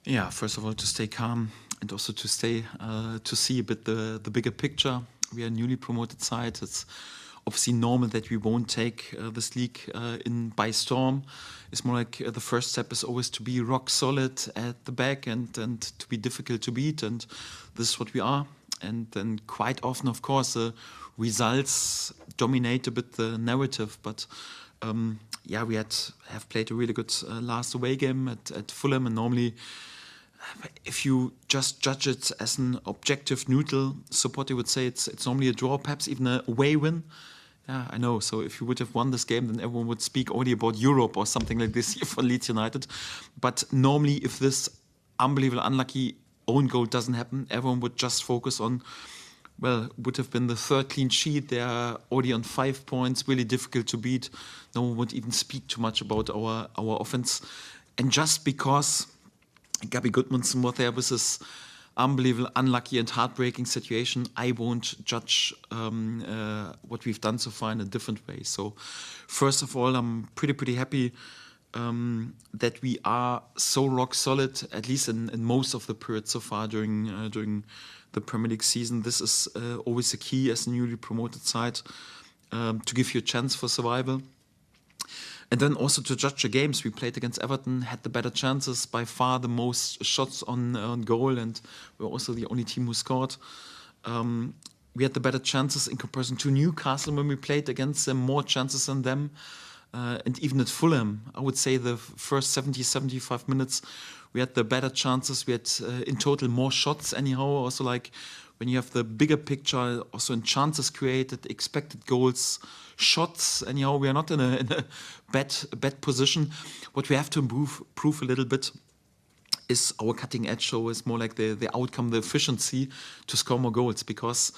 Yeah, first of all, to stay calm and also to stay to see a bit the bigger picture. We are a newly promoted side. It's obviously normal that we won't take this league in by storm. It's more like the first step is always to be rock solid at the back and to be difficult to beat. And this is what we are. And then quite often, of course, the results dominate a bit the narrative. But yeah, we have played a really good last away game at Fulham, and normally, if you just judge it as an objective, neutral supporter, would say it's normally a draw, perhaps even a away win. Yeah, I know. So if you would have won this game, then everyone would speak only about Europe or something like this here for Leeds United. But normally, if this unbelievable, unlucky own goal doesn't happen, everyone would just focus on, well, would have been the third clean sheet. They are already on 5 points, really difficult to beat. No one would even speak too much about our offense. And just because Gabby Goodmanson was there with this unbelievable, unlucky and heartbreaking situation, I won't judge what we've done so far in a different way. So first of all, I'm pretty happy that we are so rock solid, at least in most of the periods so far during the Premier League season. This is always the key as a newly promoted side, to give you a chance for survival. And then also to judge the games. We played against Everton, had the better chances, by far the most shots on goal, and we're also the only team who scored. We had the better chances in comparison to Newcastle when we played against them, more chances than them. And even at Fulham, I would say the first 70, 75 minutes, we had the better chances. We had in total more shots anyhow. Also, like when you have the bigger picture, also in chances created, expected goals, shots, anyhow, we are not in a bad position. What we have to prove a little bit is our cutting edge. So it's more like the outcome, the efficiency to score more goals, because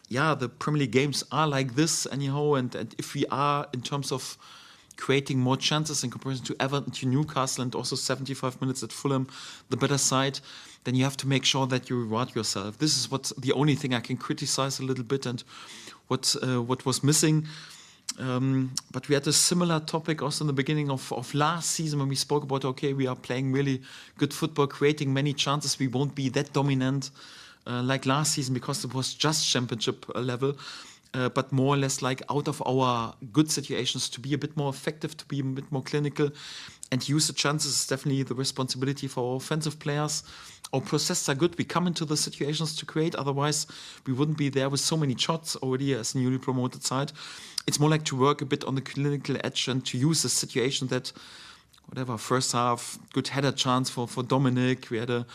yeah, the Premier League games are like this anyhow, and if we are, in terms of creating more chances in comparison to Everton, to Newcastle, and also 75 minutes at Fulham, the better side, then you have to make sure that you reward yourself. This is what the only thing I can criticize a little bit, and what was missing. But we had a similar topic also in the beginning of last season when we spoke about, okay, we are playing really good football, creating many chances, we won't be that dominant like last season because it was just championship level, but more or less like out of our good situations to be a bit more effective, to be a bit more clinical and use the chances is definitely the responsibility for our offensive players. Our processes are good. We come into the situations to create. Otherwise, we wouldn't be there with so many shots already as a newly promoted side. It's more like to work a bit on the clinical edge and to use the situation that, whatever, first half, good header chance for Dominic. We had a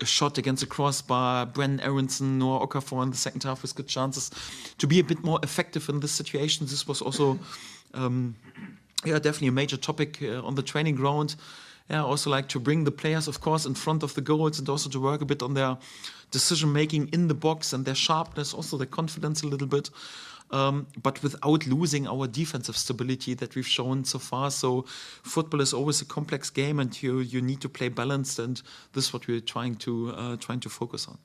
shot against the crossbar. Brennan Aronson, Noah Okafor in the second half with good chances. To be a bit more effective in this situation, this was also yeah, definitely a major topic on the training ground. Yeah, also like to bring the players, of course, in front of the goals and also to work a bit on their decision-making in the box and their sharpness, also their confidence a little bit. But without losing our defensive stability that we've shown so far. So football is always a complex game, and you need to play balanced, and this is what we're trying to focus on.